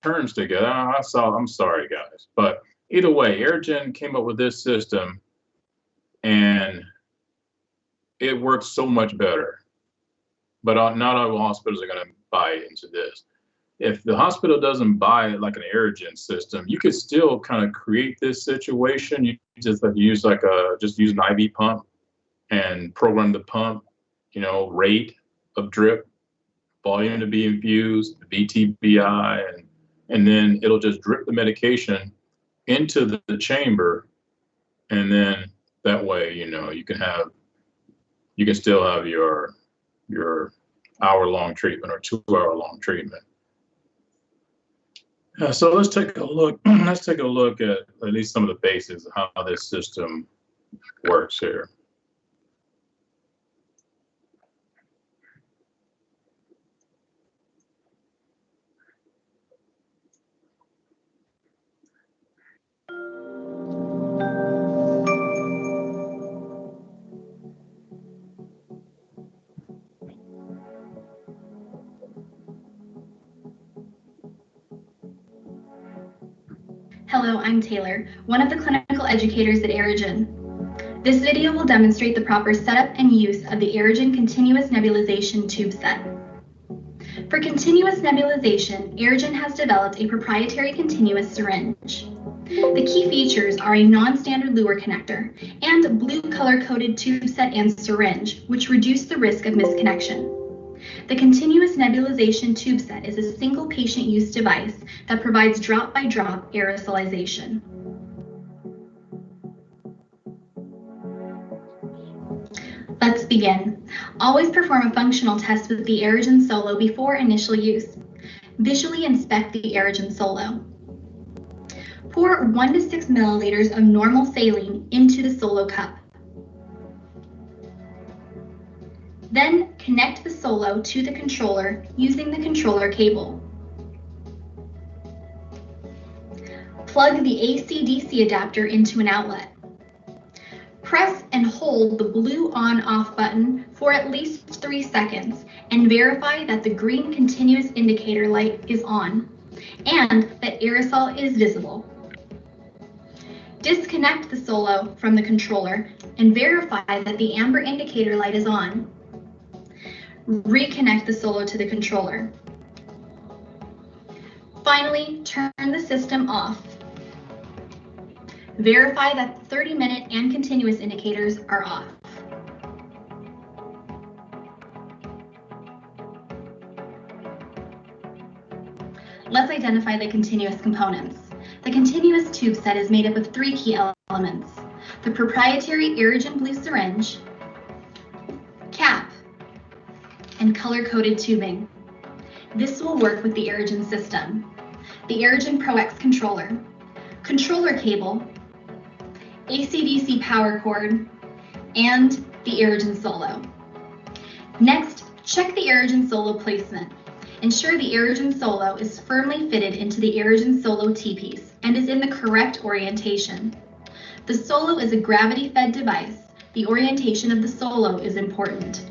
terms together. I'm sorry, guys, but either way, Aerogen came up with this system, and it works so much better. But not all hospitals are going to buy into this. If the hospital doesn't buy like an Aerogen system, you could still kind of create this situation. You just have to use just use an IV pump and program the pump, rate of drip, volume to be infused, VTBI, and then it'll just drip the medication into the chamber, and then that way, you can still have your hour-long treatment or 2-hour-long treatment. So let's take a look. Let's take a look at least some of the basics of how this system works here. Hello, I'm Taylor, one of the clinical educators at Aerogen. This video will demonstrate the proper setup and use of the Aerogen Continuous Nebulization Tube Set. For continuous nebulization, Aerogen has developed a proprietary continuous syringe. The key features are a non-standard Luer connector and blue color-coded tube set and syringe, which reduce the risk of misconnection. The continuous nebulization tube set is a single patient use device that provides drop-by-drop aerosolization. Let's begin. Always perform a functional test with the Aerogen Solo before initial use. Visually inspect the Aerogen Solo. Pour 1 to 6 milliliters of normal saline into the Solo cup. Then connect the Solo to the controller using the controller cable. Plug the AC/DC adapter into an outlet. Press and hold the blue on/off button for at least 3 seconds and verify that the green continuous indicator light is on and that aerosol is visible. Disconnect the Solo from the controller and verify that the amber indicator light is on. Reconnect the Solo to the controller. Finally, turn the system off. Verify that the 30-minute and continuous indicators are off. Let's identify the continuous components. The continuous tube set is made up of 3 key elements: the proprietary Aerogen blue syringe, cap, and color-coded tubing. This will work with the Aerogen system, the Aerogen Pro X controller, controller cable, AC/DC power cord, and the Aerogen Solo. Next, check the Aerogen Solo placement. Ensure the Aerogen Solo is firmly fitted into the Aerogen Solo T-piece and is in the correct orientation. The Solo is a gravity-fed device. The orientation of the Solo is important.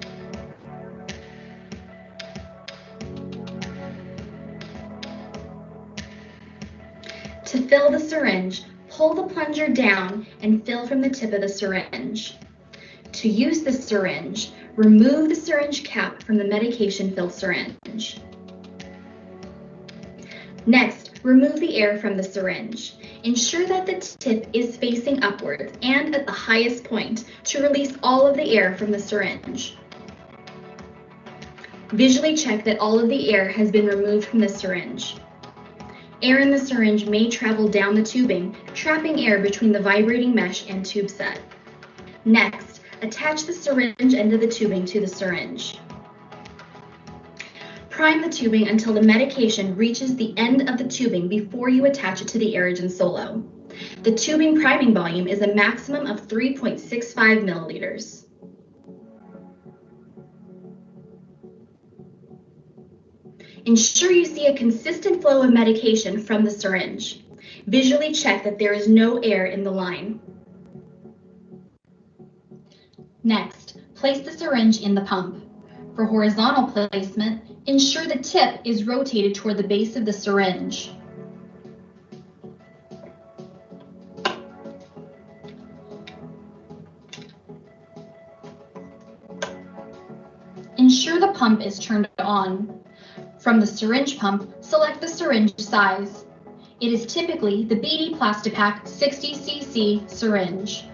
To fill the syringe, pull the plunger down and fill from the tip of the syringe. To use the syringe, remove the syringe cap from the medication-filled syringe. Next, remove the air from the syringe. Ensure that the tip is facing upwards and at the highest point to release all of the air from the syringe. Visually check that all of the air has been removed from the syringe. Air in the syringe may travel down the tubing, trapping air between the vibrating mesh and tube set. Next, attach the syringe end of the tubing to the syringe. Prime the tubing until the medication reaches the end of the tubing before you attach it to the Aerogen Solo. The tubing priming volume is a maximum of 3.65 milliliters. Ensure you see a consistent flow of medication from the syringe. Visually check that there is no air in the line. Next, place the syringe in the pump. For horizontal placement, Ensure the tip is rotated toward the base of the syringe. Ensure the pump is turned on. From the syringe pump, select the syringe size. It is typically the BD Plastipac 60cc syringe.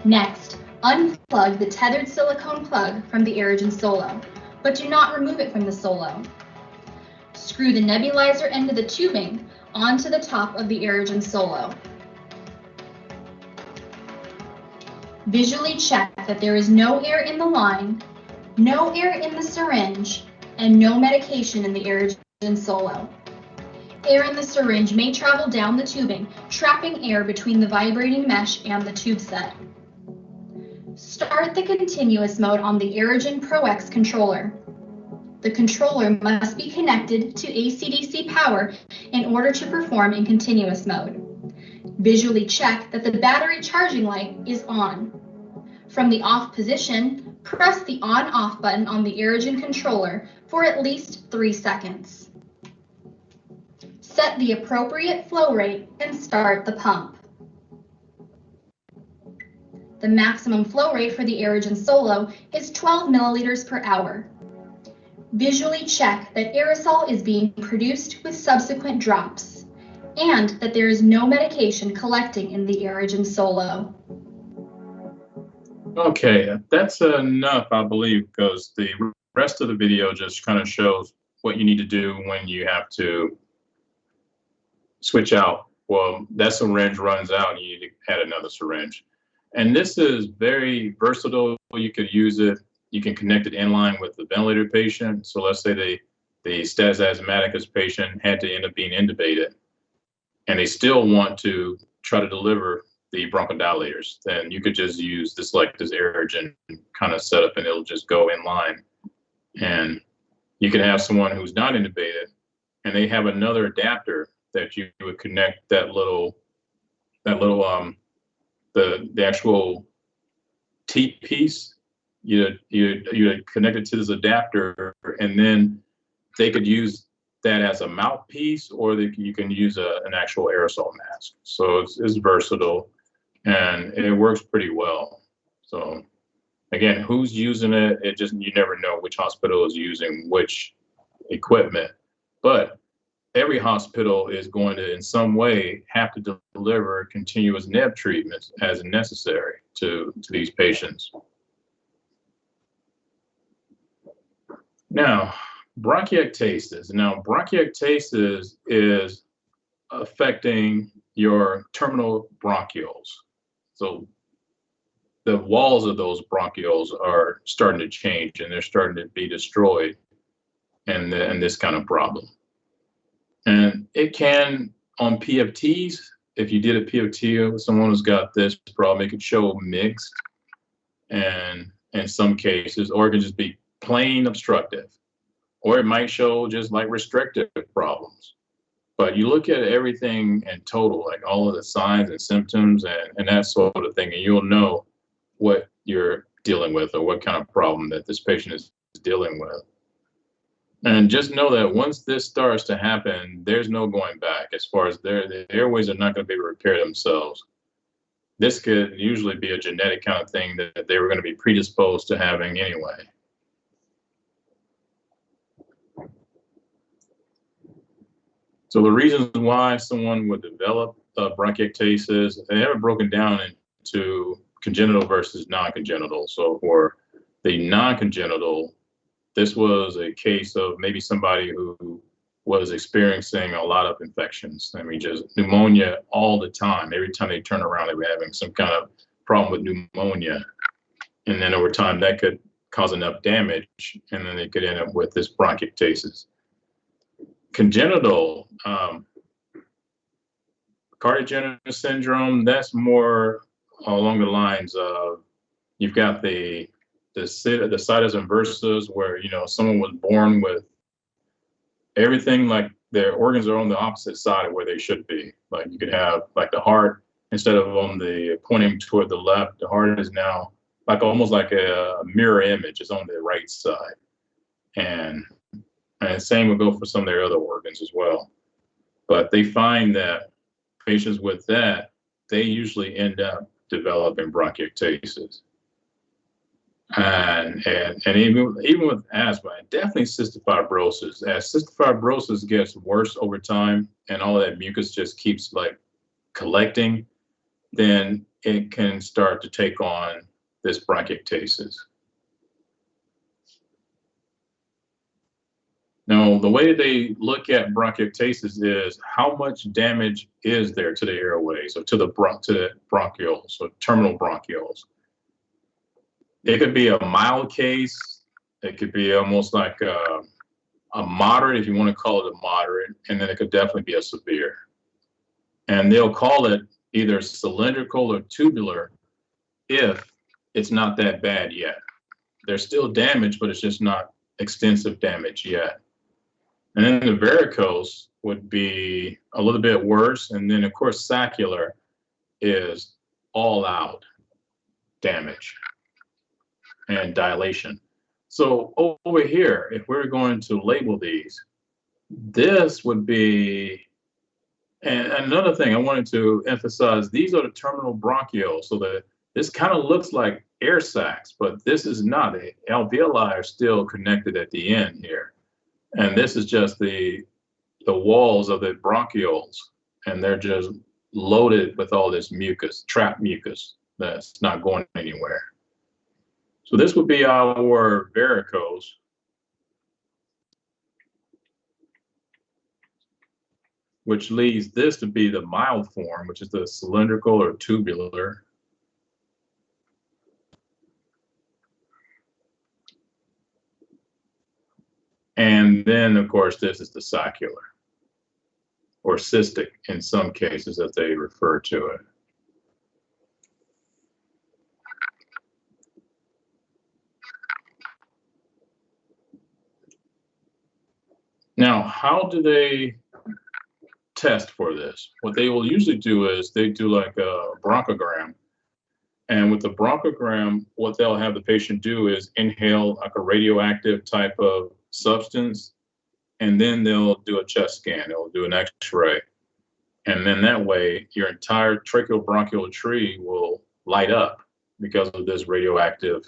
Next, unplug the tethered silicone plug from the Aerogen Solo, but do not remove it from the Solo. Screw the nebulizer end of the tubing onto the top of the Aerogen Solo. Visually check that there is no air in the line, no air in the syringe, and no medication in the Aerogen Solo. Air in the syringe may travel down the tubing, trapping air between the vibrating mesh and the tube set. Start the continuous mode on the Aerogen Pro X controller. The controller must be connected to AC/DC power in order to perform in continuous mode. Visually check that the battery charging light is on. From the off position, press the on/off button on the Aerogen controller for at least 3 seconds. Set the appropriate flow rate and start the pump. The maximum flow rate for the Aerogen Solo is 12 milliliters per hour. Visually check that aerosol is being produced with subsequent drops, and that there is no medication collecting in the Aerogen Solo. Okay, that's enough, I believe, because the rest of the video just kind of shows what you need to do when you have to switch out. Well, that syringe runs out and you need to add another syringe. And this is very versatile. You could use it. You can connect it inline with the ventilator patient. So let's say the status asthmaticus patient had to end up being intubated, and they still want to try to deliver the bronchodilators. Then you could just use this Aerogen kind of setup, and it'll just go in line. And you can have someone who's not intubated, and they have another adapter that you would connect the actual teat piece. You connect it to this adapter, and then they could use that as a mouthpiece, or you can use an actual aerosol mask. So it's versatile, and it works pretty well. So again, who's using it? You never know which hospital is using which equipment, but every hospital is going to, in some way, have to deliver continuous neb treatments as necessary to these patients. Now, bronchiectasis. Now, bronchiectasis is affecting your terminal bronchioles. So the walls of those bronchioles are starting to change, and they're starting to be destroyed in this kind of problem. And it can, on PFTs, if you did a PFT with someone who's got this problem, it could show mixed, and in some cases, or it could just be plain obstructive, or it might show just like restrictive problems. But you look at everything in total, like all of the signs and symptoms and that sort of thing, and you'll know what you're dealing with or what kind of problem that this patient is dealing with. And just know that once this starts to happen, there's no going back as far as the airways are not going to be able to repair themselves. This could usually be a genetic kind of thing that they were going to be predisposed to having anyway. So the reasons why someone would develop bronchiectasis, they have it broken down into congenital versus non-congenital. So for the non-congenital, this was a case of maybe somebody who was experiencing a lot of infections. I mean, just pneumonia all the time. Every time they turn around, they were having some kind of problem with pneumonia. And then over time, that could cause enough damage, and then they could end up with this bronchiectasis. Congenital cardiogenic syndrome, that's more along the lines of you've got the situs inversus, where someone was born with everything, like their organs are on the opposite side of where they should be. Like you could have like the heart, instead of on the pointing toward the left, the heart is now like almost like a mirror image, is on the right side. And And same would go for some of their other organs as well. But they find that patients with that, they usually end up developing bronchiectasis. And even with asthma, and definitely cystic fibrosis. As cystic fibrosis gets worse over time, and all that mucus just keeps like collecting, then it can start to take on this bronchiectasis. Now, the way they look at bronchiectasis is how much damage is there to the airways or to the bronchioles or terminal bronchioles. It could be a mild case. It could be almost like a moderate, if you want to call it a moderate, and then it could definitely be a severe. And they'll call it either cylindrical or tubular if it's not that bad yet. There's still damage, but it's just not extensive damage yet. And then the varicose would be a little bit worse. And then, of course, saccular is all out damage and dilation. So over here, if we're going to label these, this would be, and another thing I wanted to emphasize, these are the terminal bronchioles. So that this kind of looks like air sacs, but this is not. The alveoli are still connected at the end here. And this is just the walls of the bronchioles, and they're just loaded with all this mucus, trapped mucus that's not going anywhere. So this would be our varicose. Which leads this to be the mild form, which is the cylindrical or tubular. And then, of course, this is the saccular, or cystic in some cases, as they refer to it. Now, how do they test for this? What they will usually do is they do like a bronchogram. And with the bronchogram, what they'll have the patient do is inhale like a radioactive type of substance, and then they'll do a chest scan. They'll do an X-ray. And then that way, your entire tracheobronchial tree will light up because of this radioactive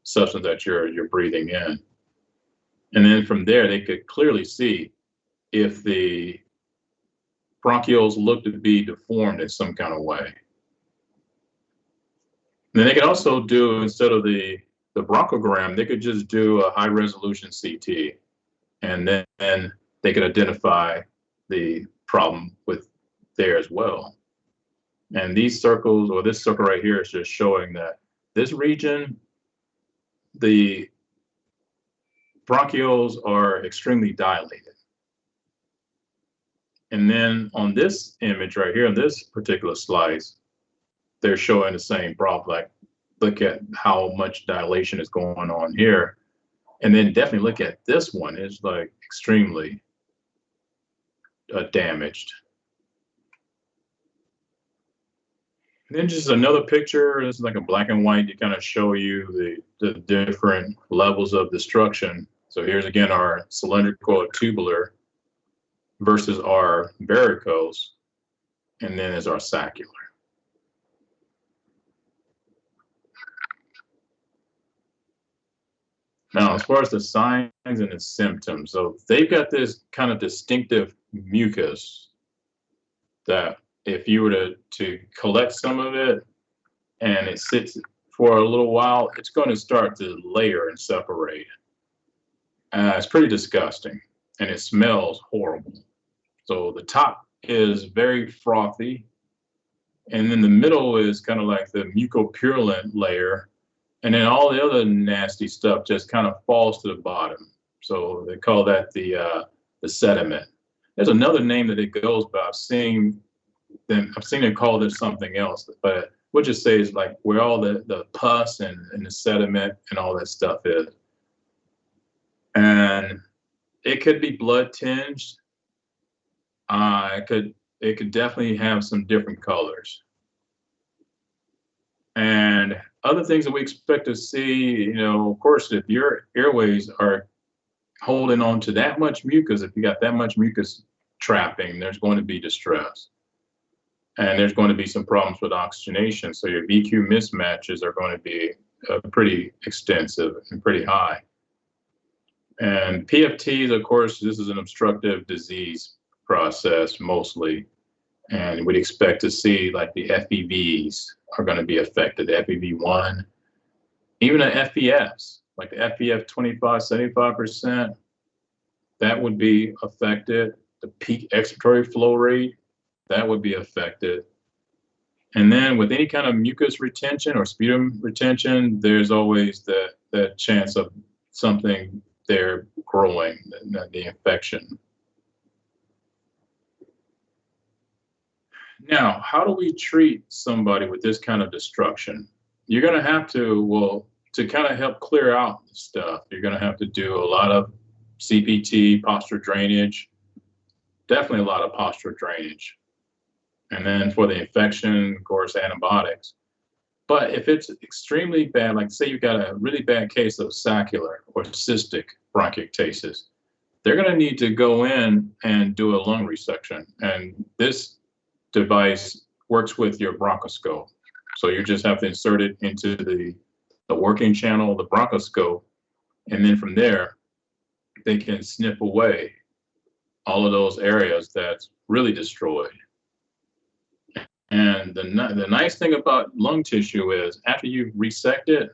substance that you're breathing in. And then from there, they could clearly see if the bronchioles look to be deformed in some kind of way. And then they could also do, instead of the bronchogram, they could just do a high resolution CT. And then they could identify the problem with there as well. And these circles, or this circle right here, is just showing that this region, the bronchioles are extremely dilated. And then on this image right here, on this particular slice, they're showing the same problem. Like, look at how much dilation is going on here. And then definitely look at this one. It's like extremely damaged. And then just another picture. This is like a black and white to kind of show you the different levels of destruction. So here's again our cylindrical or tubular versus our varicose, and then is our saccular. Now, as far as the signs and the symptoms, so they've got this kind of distinctive mucus that if you were to collect some of it and it sits for a little while, it's going to start to layer and separate. It's pretty disgusting, and it smells horrible. So the top is very frothy, and then the middle is kind of like the mucopurulent layer, and then all the other nasty stuff just kind of falls to the bottom. So they call that the sediment. There's another name that it goes by. I've seen them call this something else, but we'll just say it's like where all the pus and the sediment and all that stuff is. And it could be blood tinged. It could definitely have some different colors. And other things that we expect to see, of course, if your airways are holding on to that much mucus, if you got that much mucus trapping, there's going to be distress. And there's going to be some problems with oxygenation. So your VQ mismatches are going to be pretty extensive and pretty high. And PFTs, of course, this is an obstructive disease process mostly. And we'd expect to see like the FEVs are going to be affected, the FEV1, even the FEFs, like the FEF 25, 75%, that would be affected. The peak expiratory flow rate, that would be affected. And then with any kind of mucus retention or sputum retention, there's always the chance of something there growing, the infection. Now, how do we treat somebody with this kind of destruction? You're going to have to, well, to kind of help clear out the stuff, you're going to have to do a lot of CPT, postural drainage, definitely a lot of postural drainage. And then for the infection, of course, antibiotics. But if it's extremely bad, like say you've got a really bad case of saccular or cystic bronchiectasis, they're going to need to go in and do a lung resection. And this device works with your bronchoscope. So you just have to insert it into the working channel, the bronchoscope, and then from there, they can snip away all of those areas that's really destroyed. And the nice thing about lung tissue is after you resect it,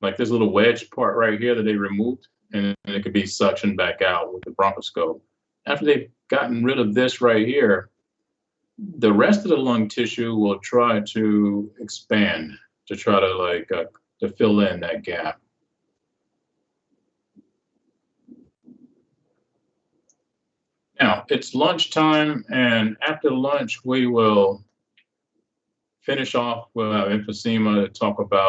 like this little wedge part right here that they removed, and it could be suctioned back out with the bronchoscope. After they've gotten rid of this right here, the rest of the lung tissue will try to expand to try to like to fill in that gap. Now it's lunchtime, and after lunch we will finish off with emphysema to talk about